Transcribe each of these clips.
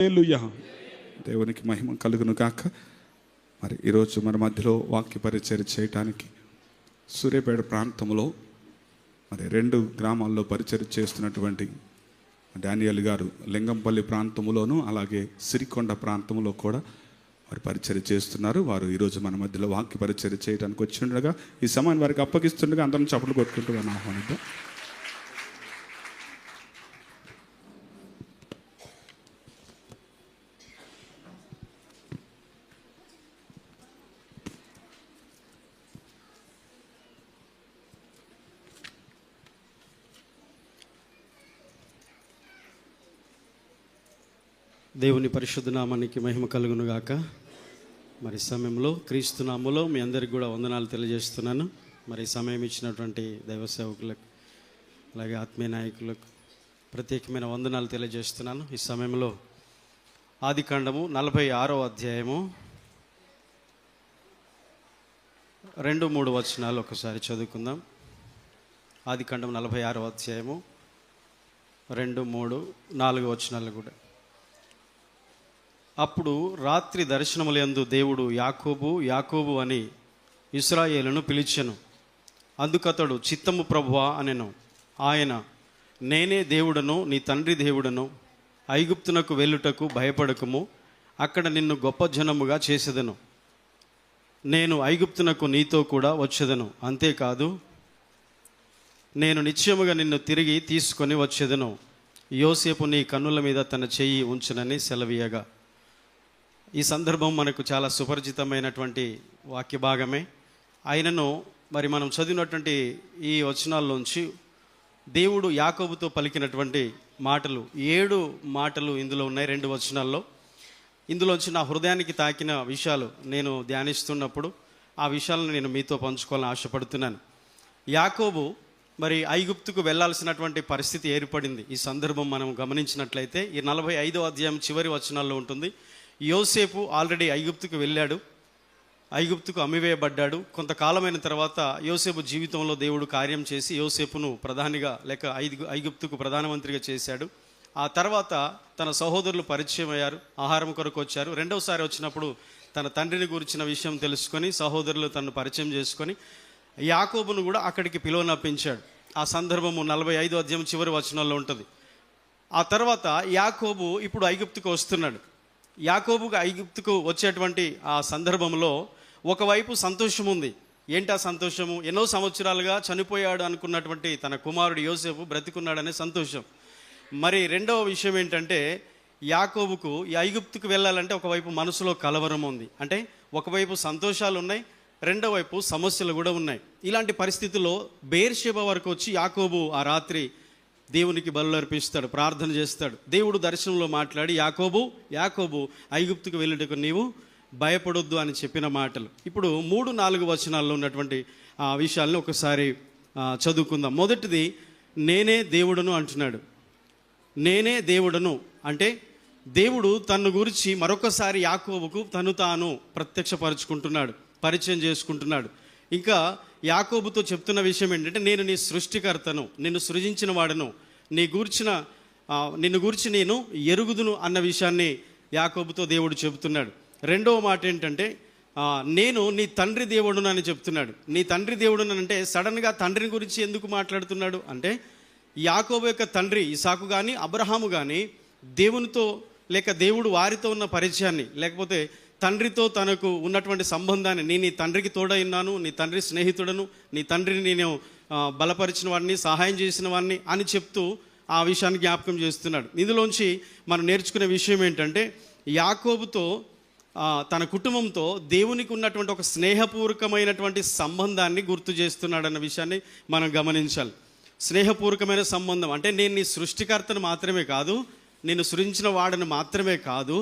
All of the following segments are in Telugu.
హల్లెలూయా. దేవునికి మహిమ కలుగును గాక. మరి ఈరోజు మన మధ్యలో వాక్య పరిచర్య చేయటానికి సూర్యాపేట ప్రాంతంలో మరి 2 గ్రామాల్లో పరిచర్య చేస్తున్నటువంటి డానియల్ గారు లింగంపల్లి ప్రాంతంలోను అలాగే సిరికొండ ప్రాంతంలో కూడా వారు పరిచర్య చేస్తున్నారు. వారు ఈరోజు మన మధ్యలో వాక్య పరిచర్య చేయడానికి వచ్చిండగా ఈ సమయాన్ని వారికి అప్పగిస్తుండగా అందరం చప్పట్లు కొట్టుకుంటూ మనం ఆహ్వానిద్దాం. దేవుని పరిశుద్ధ నామానికి మహిమ కలుగును గాక. మరి సమయంలో క్రీస్తు నామములో మీ అందరికి కూడా వందనాలు తెలియజేస్తున్నాను. మరి సమయం ఇచ్చినటువంటి దైవ సేవకులకు అలాగే ఆత్మీయ నాయకులకు ప్రత్యేకమైన వందనాలు తెలియజేస్తున్నాను. ఈ సమయంలో ఆదికాండము 46వ అధ్యాయము 2-3 వచనాలు ఒకసారి చదువుకుందాం. ఆదికాండం 46వ అధ్యాయము 2, 3, 4 వచనాలు కూడా. అప్పుడు రాత్రి దర్శనములందు దేవుడు యాకోబు యాకోబు అని ఇశ్రాయేలును పిలిచెను. అందుకతడు చిత్తము ప్రభువా అనెను. ఆయన, నేనే దేవుడను, నీ తండ్రి దేవుడను. ఐగుప్తునకు వెళ్ళుటకు భయపడకుము, అక్కడ నిన్ను గొప్ప జనముగా చేసేదను. నేను ఐగుప్తునకు నీతో కూడా వచ్చేదను. అంతేకాదు, నేను నిశ్చయముగా నిన్ను తిరిగి తీసుకొని వచ్చేదను. యోసేపు నీ కన్నుల మీద తన చెయ్యి ఉంచునని సెలవీయగా. ఈ సందర్భం మనకు చాలా సుపరిచితమైనటువంటి వాక్య భాగమే. అయినను మరి మనం చదివినటువంటి ఈ వచనాల్లోంచి దేవుడు యాకోబుతో పలికినటువంటి మాటలు 7 మాటలు ఇందులో ఉన్నాయి 2 వచనాల్లో. ఇందులోంచి నా హృదయానికి తాకిన విషయాలు నేను ధ్యానిస్తున్నప్పుడు ఆ విషయాలను నేను మీతో పంచుకోవాలని ఆశపడుతున్నాను. యాకోబు మరి ఐగుప్తుకు వెళ్ళాల్సినటువంటి పరిస్థితి ఏర్పడింది. ఈ సందర్భం మనం గమనించినట్లయితే ఈ 45వ అధ్యాయం చివరి వచనాల్లో ఉంటుంది. యోసేపు ఆల్రెడీ ఐగుప్తుకు వెళ్ళాడు, ఐగుప్తుకు అమ్మివేయబడ్డాడు. కొంతకాలమైన తర్వాత యోసేపు జీవితంలో దేవుడు కార్యం చేసి యోసేపును ప్రధానిగా లేక ఐగుప్తుకు ప్రధానమంత్రిగా చేశాడు. ఆ తర్వాత తన సహోదరులు పరిచయం అయ్యారు, ఆహారం కొరకు వచ్చారు. రెండవసారి వచ్చినప్పుడు తన తండ్రిని గురించిన విషయం తెలుసుకొని సహోదరులు తనను పరిచయం చేసుకొని యాకోబును కూడా అక్కడికి పిలువనప్పించాడు. ఆ సందర్భము 45వ అధ్యాయం చివరి వచనాల్లో ఉంటుంది. ఆ తర్వాత యాకోబు ఇప్పుడు ఐగుప్తుకు వస్తున్నాడు. యాకోబుకు ఐగుప్తుకు వచ్చేటువంటి ఆ సందర్భంలో ఒకవైపు సంతోషం ఉంది. ఏంటి ఆ సంతోషము? ఎన్నో సంవత్సరాలుగా చనిపోయాడు అనుకున్నటువంటి తన కుమారుడు యోసేపు బ్రతికున్నాడనే సంతోషం. మరి రెండవ విషయం ఏంటంటే యాకోబుకు ఈ ఐగుప్తుకు వెళ్ళాలంటే ఒకవైపు మనసులో కలవరం ఉంది. అంటే ఒకవైపు సంతోషాలు ఉన్నాయి, రెండో వైపు సమస్యలు కూడా ఉన్నాయి. ఇలాంటి పరిస్థితుల్లో బెయేర్షెబా వరకు వచ్చి యాకోబు ఆ రాత్రి దేవునికి బలులు అర్పిస్తాడు, ప్రార్థన చేస్తాడు. దేవుడు దర్శనంలో మాట్లాడి యాకోబు యాకోబు ఐగుప్తుకు వెళ్ళుటకు నీవు భయపడొద్దు అని చెప్పిన మాటలు. ఇప్పుడు 3-4 వచనాల్లో ఉన్నటువంటి ఆ విషయాలను ఒకసారి చదువుకుందాం. మొదటిది, నేనే దేవుడను అంటున్నాడు. నేనే దేవుడను అంటే దేవుడు తన గురించి మరొకసారి యాకోబుకు తను తాను ప్రత్యక్షపరుచుకుంటున్నాడు, పరిచయం చేసుకుంటున్నాడు. ఇంకా యాకోబుతో చెప్తున్న విషయం ఏంటంటే, నేను నీ సృష్టికర్తను, నిన్ను సృజించిన వాడను, నిన్ను గురించి నేను ఎరుగుదును అన్న విషయాన్ని యాకోబుతో దేవుడు చెబుతున్నాడు. రెండవ మాట ఏంటంటే, నేను నీ తండ్రి దేవుడును అని చెప్తున్నాడు. నీ తండ్రి దేవుడును అంటే సడన్గా తండ్రిని గురించి ఎందుకు మాట్లాడుతున్నాడు అంటే, యాకోబు యొక్క తండ్రి ఇసాకు కానీ అబ్రహాము కానీ దేవునితో లేక దేవుడు వారితో ఉన్న పరిచయాన్ని లేకపోతే తండ్రితో తనకు ఉన్నటువంటి సంబంధాన్ని, నీ తండ్రికి తోడైనాను, నీ తండ్రి స్నేహితుడను, నీ తండ్రిని నేను బలపరిచిన వాడిని, సహాయం చేసిన వాడిని అని చెప్తూ ఆ విషయాన్ని జ్ఞాపకం చేస్తున్నాడు. ఇందులోంచి మనం నేర్చుకునే విషయం ఏంటంటే, యాకోబుతో తన కుటుంబంతో దేవునికి ఉన్నటువంటి ఒక స్నేహపూర్వకమైనటువంటి సంబంధాన్ని గుర్తు చేస్తున్నాడన్న విషయాన్ని మనం గమనించాలి. స్నేహపూర్వకమైన సంబంధం అంటే నేను నీ సృష్టికర్తను మాత్రమే కాదు, నేను సృజించిన వాడను మాత్రమే కాదు,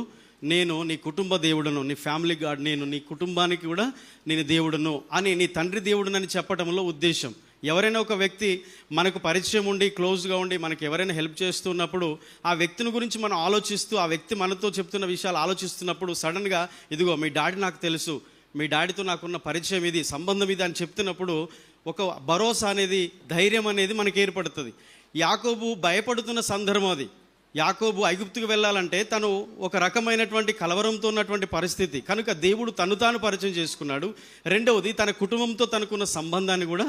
నేను నీ కుటుంబ దేవుడును, నీ ఫ్యామిలీ గాడ్, నేను నీ కుటుంబానికి కూడా నేను దేవుడును అని నీ తండ్రి దేవుడునని చెప్పడంలో ఉద్దేశం. ఎవరైనా ఒక వ్యక్తి మనకు పరిచయం ఉండి క్లోజ్గా ఉండి మనకి ఎవరైనా హెల్ప్ చేస్తున్నప్పుడు ఆ వ్యక్తిని గురించి మనం ఆలోచిస్తూ ఆ వ్యక్తి మనతో చెప్తున్న విషయాలు ఆలోచిస్తున్నప్పుడు సడన్గా ఇదిగో మీ డాడీ నాకు తెలుసు, మీ డాడీతో నాకున్న పరిచయం ఇది, సంబంధం ఇది అని చెప్తున్నప్పుడు ఒక భరోసా అనేది, ధైర్యం అనేది మనకి ఏర్పడుతుంది. యాకోబు భయపడుతున్న సందర్భం అది. యాకోబు ఐగుప్తుకు వెళ్ళాలంటే తను ఒక రకమైనటువంటి కలవరంతో ఉన్నటువంటి పరిస్థితి కనుక దేవుడు తను తాను పరిచయం చేసుకున్నాడు. రెండవది తన కుటుంబంతో తనకున్న సంబంధాన్ని కూడా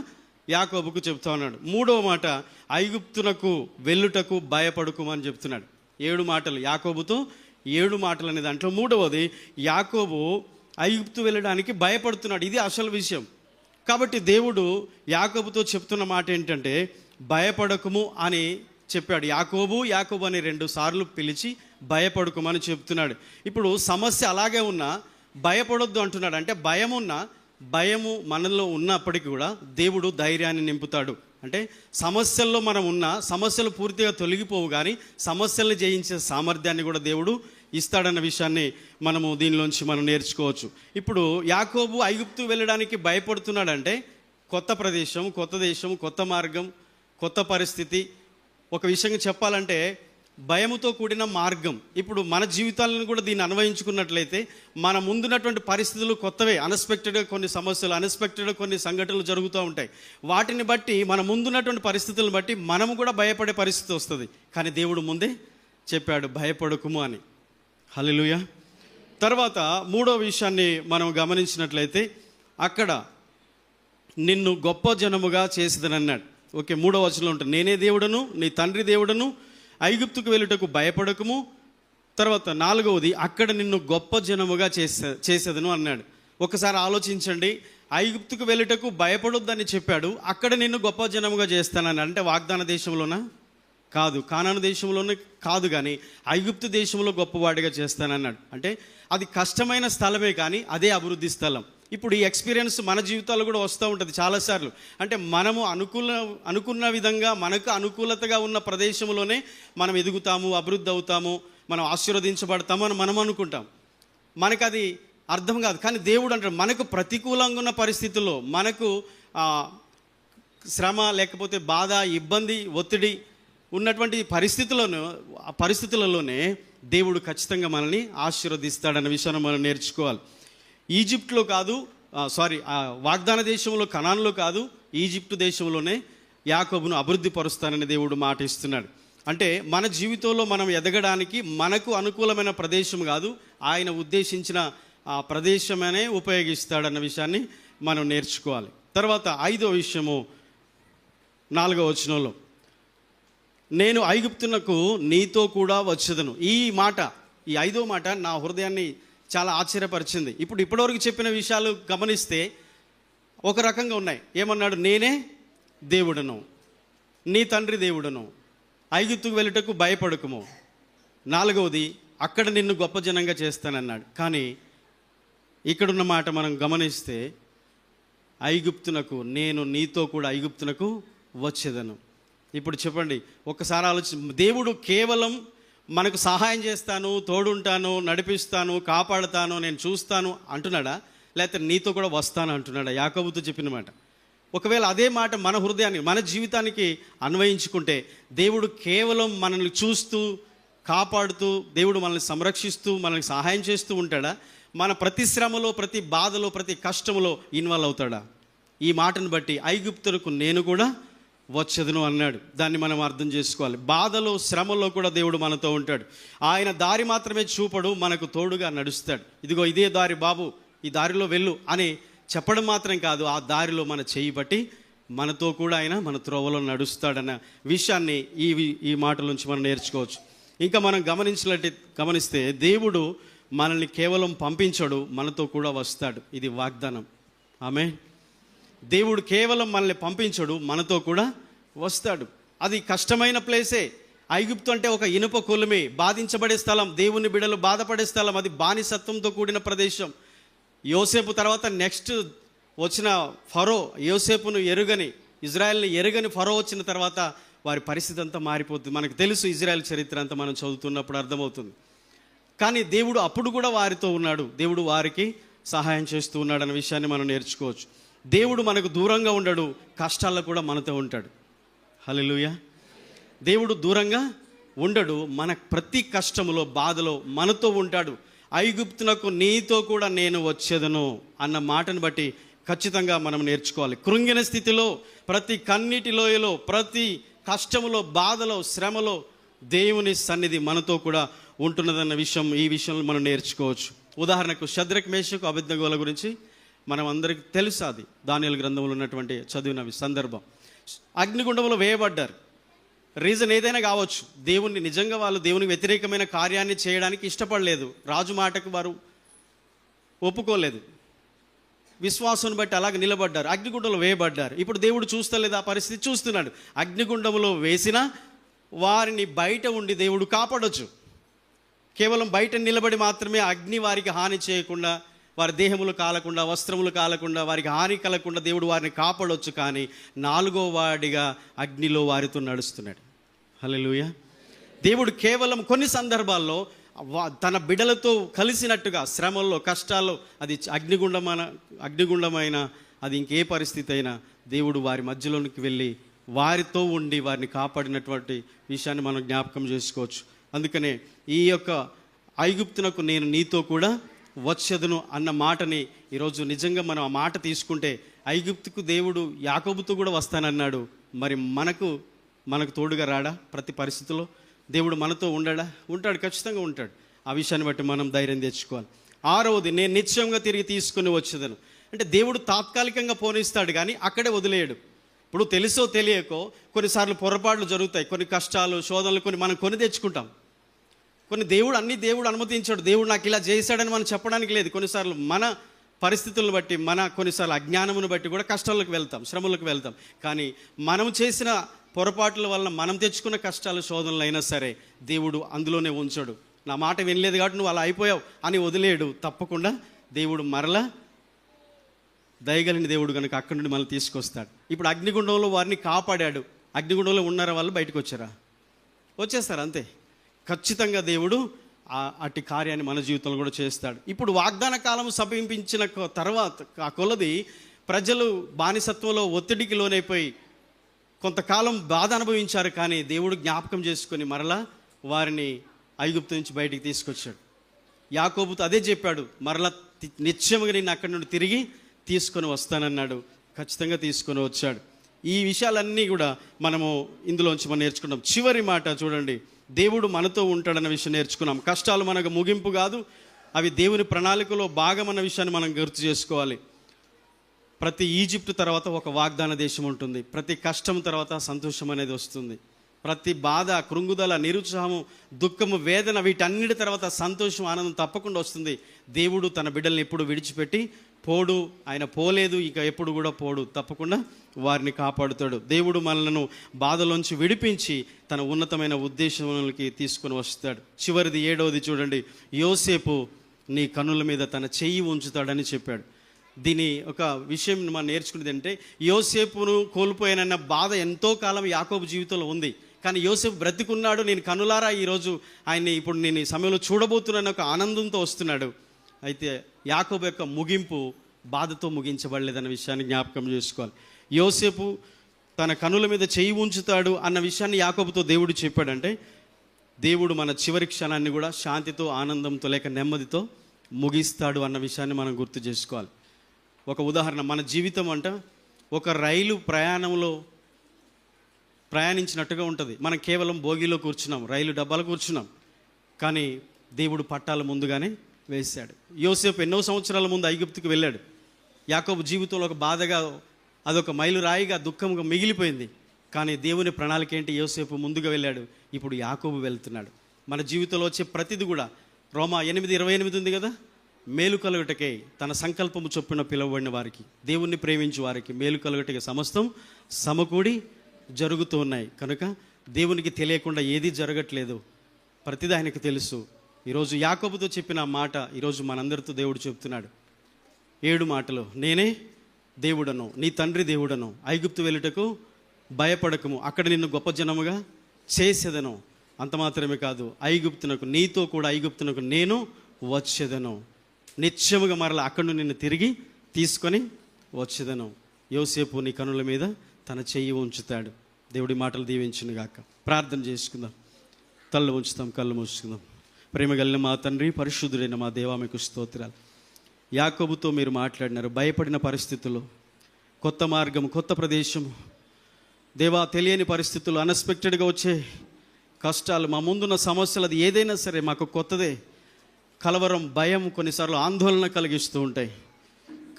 యాకోబుకు చెప్తా ఉన్నాడు. మూడవ మాట ఐగుప్తునకు వెళ్ళుటకు భయపడుకుమని చెప్తున్నాడు. 7 మాటలు యాకోబుతో 7 మాటలు అనే దాంట్లో మూడవది యాకోబు ఐగుప్తు వెళ్ళడానికి భయపడుతున్నాడు. ఇది అసలు విషయం. కాబట్టి దేవుడు యాకోబుతో చెప్తున్న మాట ఏంటంటే భయపడకుము అని చెప్పాడు. యాకోబు అని 2 సార్లు పిలిచి భయపడకుమని చెప్తున్నాడు. ఇప్పుడు సమస్య అలాగే ఉన్నా భయపడొద్దు అంటున్నాడు. అంటే భయము మనలో ఉన్నప్పటికీ కూడా దేవుడు ధైర్యాన్ని నింపుతాడు. అంటే సమస్యల్లో మనం ఉన్నా సమస్యలు పూర్తిగా తొలగిపోవు, కానీ సమస్యల్ని జయించే సామర్థ్యాన్ని కూడా దేవుడు ఇస్తాడన్న విషయాన్ని మనము దీనిలోంచి మనం నేర్చుకోవచ్చు. ఇప్పుడు యాకోబు ఐగుప్తు వెళ్ళడానికి భయపడుతున్నాడంటే కొత్త ప్రదేశం, కొత్త దేశం, కొత్త మార్గం, కొత్త పరిస్థితి. ఒక విషయంగా చెప్పాలంటే భయముతో కూడిన మార్గం. ఇప్పుడు మన జీవితాలను కూడా దీన్ని అన్వయించుకున్నట్లయితే మన ముందున్నటువంటి పరిస్థితులు కొత్తవే. అన్ఎక్స్పెక్టెడ్గా కొన్ని సమస్యలు, అన్ఎక్స్పెక్టెడ్గా కొన్ని సంఘటనలు జరుగుతూ ఉంటాయి. వాటిని బట్టి మన ముందున్నటువంటి పరిస్థితులను బట్టి మనము కూడా భయపడే పరిస్థితి వస్తుంది. కానీ దేవుడు ముందే చెప్పాడు భయపడకుము అని. హల్లెలూయా. తర్వాత మూడో విషయాన్ని మనం గమనించినట్లయితే అక్కడ నిన్ను గొప్ప జనముగా చేసేదనన్నాడు. ఓకే, 3వ వచనంలో ఉంటుంది నేనే దేవుడను నీ తండ్రి దేవుడను ఐగుప్తుకు వెళ్ళుటకు భయపడకము. తర్వాత 4వది అక్కడ నిన్ను గొప్ప జనముగా చేసేదను అన్నాడు. ఒకసారి ఆలోచించండి, ఐగుప్తుకు వెళ్ళుటకు భయపడొద్దని చెప్పాడు, అక్కడ నిన్ను గొప్ప జనముగా చేస్తానని. అంటే వాగ్దాన దేశంలోనా? కాదు. కానాను దేశంలోనే కాదు, కానీ ఐగుప్తు దేశంలో గొప్పవాడిగా చేస్తానన్నాడు. అంటే అది కష్టమైన స్థలమే, కానీ అదే అభివృద్ధి స్థలం. ఇప్పుడు ఈ ఎక్స్పీరియన్స్ మన జీవితాల్లో కూడా వస్తూ ఉంటుంది చాలాసార్లు. అంటే మనము అనుకున్న విధంగా మనకు అనుకూలతగా ఉన్న ప్రదేశంలోనే మనం ఎదుగుతాము, అభివృద్ధి అవుతాము, మనం ఆశీర్వదించబడతాము అని మనం అనుకుంటాం. మనకు అది అర్థం కాదు. కానీ దేవుడు అంటాడు మనకు ప్రతికూలంగా ఉన్న పరిస్థితుల్లో, మనకు శ్రమ లేకపోతే బాధ, ఇబ్బంది, ఒత్తిడి ఉన్నటువంటి పరిస్థితులలోనే దేవుడు ఖచ్చితంగా మనల్ని ఆశీర్వదిస్తాడన్న విషయాన్ని మనం నేర్చుకోవాలి. ఈజిప్ట్లో కాదు, వాగ్దాన దేశంలో కనాన్లో కాదు, ఈజిప్టు దేశంలోనే యాకోబును అభివృద్ధి పరుస్తానని దేవుడు మాట ఇస్తున్నాడు. అంటే మన జీవితంలో మనం ఎదగడానికి మనకు అనుకూలమైన ప్రదేశం కాదు, ఆయన ఉద్దేశించిన ఆ ప్రదేశమనే ఉపయోగిస్తాడన్న విషయాన్ని మనం నేర్చుకోవాలి. తర్వాత 5వ విషయము 4వ వచనంలో నేను ఐగుప్తునకు నీతో కూడా వచ్చేదను. ఈ 5వ మాట నా హృదయాన్ని చాలా ఆశ్చర్యపరిచింది. ఇప్పటివరకు చెప్పిన విషయాలు గమనిస్తే ఒక రకంగా ఉన్నాయి. ఏమన్నాడు? నేనే దేవుడను, నీ తండ్రి దేవుడను, ఐగుప్తుకు వెళ్ళుటకు భయపడకుము. 4వది అక్కడ నిన్ను గొప్ప జనంగా చేస్తానన్నాడు. కానీ ఇక్కడున్న మాట మనం గమనిస్తే ఐగుప్తునకు నేను నీతో కూడా ఐగుప్తునకు వచ్చేదను. ఇప్పుడు చెప్పండి, ఒక్కసారి దేవుడు కేవలం మనకు సహాయం చేస్తాను, తోడుంటాను, నడిపిస్తాను, కాపాడుతాను, నేను చూస్తాను అంటున్నాడా? లేకపోతే నీతో కూడా వస్తాను అంటున్నాడా? యాకోబుతో చెప్పిన మాట. ఒకవేళ అదే మాట మన హృదయానికి, మన జీవితానికి అన్వయించుకుంటే దేవుడు కేవలం మనల్ని చూస్తూ, కాపాడుతూ, దేవుడు మనల్ని సంరక్షిస్తూ, మనల్ని సహాయం చేస్తూ ఉంటాడా? మన ప్రతి శ్రమలో, ప్రతి బాధలో, ప్రతి కష్టంలో ఇన్వాల్వ్ అవుతాడా? ఈ మాటను బట్టి ఐగుప్తులకు నేను కూడా వచ్చేదను అన్నాడు. దాన్ని మనం అర్థం చేసుకోవాలి. బాధలో, శ్రమలో కూడా దేవుడు మనతో ఉంటాడు. ఆయన దారి మాత్రమే చూపడు, మనకు తోడుగా నడుస్తాడు. ఇదిగో ఇదే దారి బాబు, ఈ దారిలో వెళ్ళు అని చెప్పడం మాత్రం కాదు, ఆ దారిలో మన చేయి బట్టి మనతో కూడా ఆయన మన త్రోవలో నడుస్తాడన్న విషయాన్ని ఈ మాటల నుంచి మనం నేర్చుకోవచ్చు. ఇంకా మనం గమనిస్తే దేవుడు మనల్ని కేవలం పంపించడు, మనతో కూడా వస్తాడు. ఇది వాగ్దానం. ఆమేన్. దేవుడు కేవలం మనల్ని పంపించడు, మనతో కూడా వస్తాడు. అది కష్టమైన ప్లేసే. ఐగుప్తు అంటే ఒక ఇనుప కొలిమి, బాధించబడే స్థలం, దేవుని బిడ్డలు బాధపడే స్థలం, అది బానిసత్వంతో కూడిన ప్రదేశం. యోసేపు తర్వాత నెక్స్ట్ వచ్చిన ఫరో, యోసేపును ఎరుగని, ఇజ్రాయెల్ని ఎరుగని ఫరో వచ్చిన తర్వాత వారి పరిస్థితి అంతా మారిపోతుంది. మనకు తెలుసు ఇజ్రాయెల్ చరిత్ర అంతా మనం చదువుతున్నప్పుడు అర్థమవుతుంది. కానీ దేవుడు అప్పుడు కూడా వారితో ఉన్నాడు, దేవుడు వారికి సహాయం చేస్తూ ఉన్నాడు అన్న విషయాన్ని మనం నేర్చుకోవచ్చు. దేవుడు మనకు దూరంగా ఉండడు, కష్టాల్లో కూడా మనతో ఉంటాడు. హల్లెలూయా. దేవుడు దూరంగా ఉండడు, మన ప్రతి కష్టములో, బాధలో మనతో ఉంటాడు. ఐగుప్తునకు నీతో కూడా నేను వచ్చేదను అన్న మాటను బట్టి ఖచ్చితంగా మనం నేర్చుకోవాలి. కృంగిన స్థితిలో, ప్రతి కన్నీటి లోయలో, ప్రతి కష్టములో, బాధలో, శ్రమలో దేవుని సన్నిధి మనతో కూడా ఉంటున్నదన్న విషయం, ఈ విషయంలో మనం నేర్చుకోవచ్చు. ఉదాహరణకు షద్రక్ మేషకు అబేద్నెగోల గురించి మనం అందరికీ తెలుసు. అది దానియేలు గ్రంథంలో ఉన్నటువంటి చదివిన సందర్భం. అగ్నిగుండంలో వేయబడ్డారు. రీజన్ ఏదైనా కావచ్చు. దేవుణ్ణి నిజంగా వాళ్ళు దేవునికి వ్యతిరేకమైన కార్యాన్ని చేయడానికి ఇష్టపడలేదు. రాజు మాటకు వారు ఒప్పుకోలేదు. విశ్వాసం బట్టి అలాగే నిలబడ్డారు. అగ్నిగుండంలో వేయబడ్డారు. ఇప్పుడు దేవుడు చూస్తలేదు ఆ పరిస్థితి, చూస్తున్నాడు. అగ్నిగుండంలో వేసినా వారిని బయట ఉండి దేవుడు కాపాడొచ్చు. కేవలం బయట నిలబడి మాత్రమే అగ్ని వారికి హాని చేయకుండా, వారి దేహములు కాలకుండా, వస్త్రములు కాలకుండా, వారికి హాని కలగకుండా దేవుడు వారిని కాపాడొచ్చు. కానీ 4వ వాడిగా అగ్నిలో వారితో నడుస్తున్నాడు. హల్లెలూయా. దేవుడు కేవలం కొన్ని సందర్భాల్లో తన బిడ్డలతో కలిసినట్టుగా శ్రమల్లో, కష్టాల్లో, అది అగ్నిగుండమైన అది ఇంకే పరిస్థితి అయినా దేవుడు వారి మధ్యలోనికి వెళ్ళి వారితో ఉండి వారిని కాపాడినటువంటి విషయాన్ని మనం జ్ఞాపకం చేసుకోవచ్చు. అందుకనే ఈ యొక్క ఐగుప్తునకు నేను నీతో కూడా వచ్చేదను అన్న మాటని ఈరోజు నిజంగా మనం ఆ మాట తీసుకుంటే, ఐగుప్తుకు దేవుడు యాకోబుతో కూడా వస్తానన్నాడు. మరి మనకు తోడుగా రాడా? ప్రతి పరిస్థితుల్లో దేవుడు మనతో ఉంటాడు, ఖచ్చితంగా ఉంటాడు. ఆ విషయాన్ని బట్టి మనం ధైర్యం తెచ్చుకోవాలి. 6వది, నేను నిశ్చయంగా తిరిగి తీసుకుని వచ్చేదను. అంటే దేవుడు తాత్కాలికంగా పోనిస్తాడు కానీ అక్కడే వదిలేయడు. ఇప్పుడు తెలుసో తెలియకో కొన్నిసార్లు పొరపాట్లు జరుగుతాయి, కొన్ని కష్టాలు, శోధనలు మనం కొని తెచ్చుకుంటాం. కొన్ని అన్ని దేవుడు అనుమతించాడు. దేవుడు నాకు ఇలా చేశాడని మనం చెప్పడానికి లేదు. కొన్నిసార్లు మన పరిస్థితులను బట్టి, కొన్నిసార్లు అజ్ఞానమును బట్టి కూడా కష్టాలకు వెళ్తాం, శ్రమలకు వెళ్తాం. కానీ మనం చేసిన పొరపాట్ల వల్ల మనం తెచ్చుకున్న కష్టాలు, శోధనలు అయినా సరే దేవుడు అందులోనే ఉంచాడు. నా మాట వినలేదు కాబట్టి నువ్వు అలా అయిపోయావు అని వదిలేడు. తప్పకుండా దేవుడు మరలా దయగలిగిన దేవుడు కనుక అక్కడి నుండి మనల్ని తీసుకొస్తాడు. ఇప్పుడు అగ్నిగుండంలో వారిని కాపాడాడు. అగ్నిగుండంలో ఉన్నారా వాళ్ళు? బయటకు వచ్చేస్తారు అంతే. ఖచ్చితంగా దేవుడు అట్టి కార్యాన్ని మన జీవితంలో కూడా చేస్తాడు. ఇప్పుడు వాగ్దాన కాలం సమీపించిన తర్వాత ఆ కొలది ప్రజలు బానిసత్వంలో ఒత్తిడికి లోనైపోయి కొంతకాలం బాధ అనుభవించారు. కానీ దేవుడు జ్ఞాపకం చేసుకొని మరలా వారిని ఐగుప్తు నుంచి బయటికి తీసుకొచ్చాడు. యాకోబుతో అదే చెప్పాడు, మరలా నిశ్చయంగా నేను అక్కడి నుండి తిరిగి తీసుకొని వస్తానన్నాడు. ఖచ్చితంగా తీసుకొని వచ్చాడు. ఈ విషయాలన్నీ కూడా మనము ఇందులోంచి మనం నేర్చుకున్నాం. చివరి మాట చూడండి, దేవుడు మనతో ఉంటాడన్న విషయం నేర్చుకున్నాం. కష్టాలు మనకు ముగింపు కాదు, అవి దేవుని ప్రణాళికలో భాగమన్న విషయాన్ని మనం గుర్తు చేసుకోవాలి. ప్రతి ఈజిప్ట్ తర్వాత ఒక వాగ్దాన దేశం ఉంటుంది. ప్రతి కష్టం తర్వాత సంతోషం అనేది వస్తుంది. ప్రతి బాధ, కృంగుదల, నిరుత్సాహము, దుఃఖము, వేదన, వీటన్నిటి తర్వాత సంతోషం, ఆనందం తప్పకుండా వస్తుంది. దేవుడు తన బిడ్డల్ని ఎప్పుడు విడిచిపెట్టి పోడు. ఆయన పోలేదు, ఇక ఎప్పుడు కూడా పోడు. తప్పకుండా వారిని కాపాడుతాడు. దేవుడు మనలను బాధలోంచి విడిపించి తన ఉన్నతమైన ఉద్దేశాలకి తీసుకొని వస్తాడు. చివరిది 7వది చూడండి, యోసేపు నీ కన్నుల మీద తన చెయ్యి ఉంచుతాడని చెప్పాడు. దీని ఒక విషయం మనం నేర్చుకునేది అంటే, యోసేపును కోల్పోయానన్న బాధ ఎంతో కాలం యాకోబు జీవితంలో ఉంది. కానీ యోసేపు బ్రతికున్నాడు, నేను కనులారా ఈరోజు ఆయన్ని ఇప్పుడు నేను ఈ సమయంలో చూడబోతున్నాను ఒక ఆనందంతో వస్తున్నాడు. అయితే యాకోబు యొక్క ముగింపు బాధతో ముగించబడలేదన్న విషయాన్ని జ్ఞాపకం చేసుకోవాలి. యోసేపు తన కనుల మీద చెయ్యి ఉంచుతాడు అన్న విషయాన్ని యాకోబుతో దేవుడు చెప్పాడంటే, దేవుడు మన చివరి క్షణాన్ని కూడా శాంతితో, ఆనందంతో లేక నెమ్మదితో ముగిస్తాడు అన్న విషయాన్ని మనం గుర్తు చేసుకోవాలి. ఒక ఉదాహరణ, మన జీవితం అంట ఒక రైలు ప్రయాణంలో ప్రయాణించినట్టుగా ఉంటుంది. మనం కేవలం బోగిలో కూర్చున్నాం, రైలు డబ్బాలో కూర్చున్నాం. కానీ దేవుడు పట్టాలు ముందుగానే వేశాడు. యోసేపు ఎన్నో సంవత్సరాల ముందు ఐగుప్తుకు వెళ్ళాడు. యాకోబు జీవితంలో ఒక బాధగా, అదొక మైలురాయిగా, దుఃఖంగా మిగిలిపోయింది. కానీ దేవుని ప్రణాళిక ఏంటి? యోసేపు ముందుగా వెళ్ళాడు, ఇప్పుడు యాకోబు వెళ్తున్నాడు. మన జీవితంలో వచ్చే ప్రతిది కూడా రోమా 8:28 ఉంది కదా, మేలు కలుగుటకే తన సంకల్పము చొప్పున పిలువబడిన వారికి, దేవుణ్ణి ప్రేమించు వారికి మేలు కలుగుటకే సమస్తం సమకూడి జరుగుతూ ఉన్నాయి. కనుక దేవునికి తెలియకుండా ఏది జరగట్లేదు, ప్రతిదీ ఆయనకు తెలుసు. ఈరోజు యాకోబుతో చెప్పిన మాట ఈరోజు మనందరితో దేవుడు చెప్తున్నాడు. 7 మాటలు, నేనే దేవుడను, నీ తండ్రి దేవుడను, ఐగుప్తు వెళ్ళుటకు భయపడకము, అక్కడ నిన్ను గొప్ప జనముగా చేసేదను. అంత మాత్రమే కాదు, ఐగుప్తునకు నీతో కూడా ఐగుప్తునకు నేను వచ్చేదను, నిత్యముగా మరలా అక్కడి నిన్ను తిరిగి తీసుకొని వచ్చేదను. యోసేపు నీ కనుల మీద తన చెయ్యి ఉంచుతాడు. దేవుడి మాటలు దీవించును గాక. ప్రార్థన చేసుకుందాం, తల్లు ఉంచుతాం, కళ్ళు మూసుకుందాం. ప్రేమ కలిగిన మా తండ్రి, పరిశుద్ధుడైన మా దేవా, మీకు స్తోత్రాలు. యాకోబుతో మీరు మాట్లాడినారు, భయపడిన పరిస్థితుల్లో, కొత్త మార్గం, కొత్త ప్రదేశం దేవా, తెలియని పరిస్థితులు, అన్ఎక్స్పెక్టెడ్గా వచ్చే కష్టాలు, మా ముందున్న సమస్యలు, అది ఏదైనా సరే మాకు కొత్తదే. కలవరం, భయం, కొన్నిసార్లు ఆందోళన కలిగిస్తూ ఉంటాయి.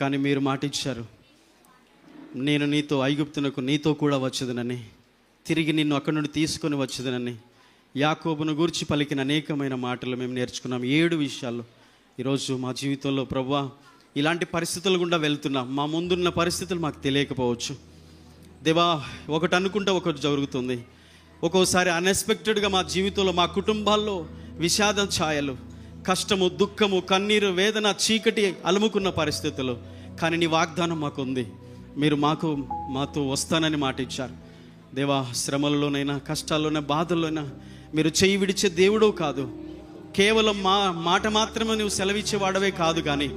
కానీ మీరు మాట ఇచ్చారు, నేను నీతో ఐగుప్తునకు నీతో కూడా వచ్చేదనని, తిరిగి నిన్ను అక్కడి నుండి తీసుకొని వచ్చేదనని యాకోబును గూర్చి పలికిన అనేకమైన మాటలు మేము నేర్చుకున్నాం. 7 విషయాలు ఈరోజు మా జీవితంలో ప్రభువా ఇలాంటి పరిస్థితులు గుండా వెళ్తున్నాం. మా ముందున్న పరిస్థితులు మాకు తెలియకపోవచ్చు దేవా. ఒకటి అనుకుంటే ఒకటి జరుగుతుంది. ఒక్కోసారి అన్ఎక్స్పెక్టెడ్గా మా జీవితంలో, మా కుటుంబాల్లో విషాద ఛాయలు, కష్టము, దుఃఖము, కన్నీరు, వేదన, చీకటి అలుముకున్న పరిస్థితులు. కానీ నీ వాగ్దానం మాకుంది, మీరు మాతో వస్తానని మాట ఇచ్చారు దేవా. శ్రమలలోనైనా, కష్టాల్లోనైనా, బాధల్లోనైనా మీరు చేయి విడిచే దేవుడో కాదు. కేవలం మా మాట మాత్రమే నువ్వు సెలవిచ్చేవాడవే కాదు, కానీ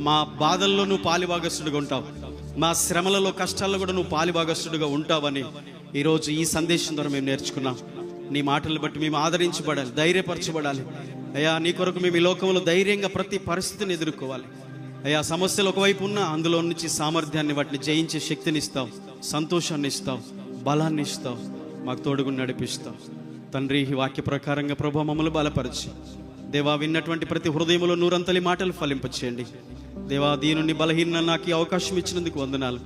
మా బాధల్లో నువ్వు పాలిభాగస్తుడిగా ఉంటావు, మా శ్రమలలో, కష్టాల్లో కూడా నువ్వు పాలిభాగస్తుడిగా ఉంటావని ఈరోజు ఈ సందేశం ద్వారా మేము నేర్చుకున్నాం. నీ మాటలు బట్టి మేము ఆదరించబడాలి, ధైర్యపరచబడాలి అయ్యా. నీ కొరకు మేము ఈ లోకంలో ధైర్యంగా ప్రతి పరిస్థితిని ఎదుర్కోవాలి అయ్యా. సమస్యలు ఒకవైపు ఉన్నా అందులో నుంచి సామర్థ్యాన్ని, వాటిని జయించే శక్తిని ఇస్తావు, సంతోషాన్ని ఇస్తావు, బలాన్ని ఇస్తావు, మాకు తోడుగా నడిపిస్తావు తండ్రి. ఈ వాక్య ప్రకారంగా ప్రభు మమ్మల్ని బలపరిచి దేవా, విన్నటువంటి ప్రతి హృదయంలో నూరంతలి మాటలు ఫలింపచేయండి దేవా. దీనుని బలహీన నాకు ఈ అవకాశం ఇచ్చినందుకు వందనాలు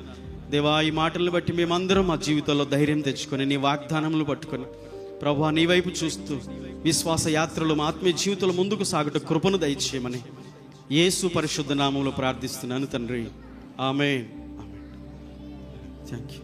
దేవా. ఈ మాటలను బట్టి మేమందరం మా జీవితంలో ధైర్యం తెచ్చుకొని, నీ వాగ్దానములు పట్టుకొని ప్రభు నీ వైపు చూస్తూ విశ్వాస యాత్రలు, మా ఆత్మీయ జీవితంలో ముందుకు సాగుట కృపను దయచేయమని యేసు పరిశుద్ధ నామములో ప్రార్థిస్తున్నాను తండ్రి. ఆమేన్. Thank you.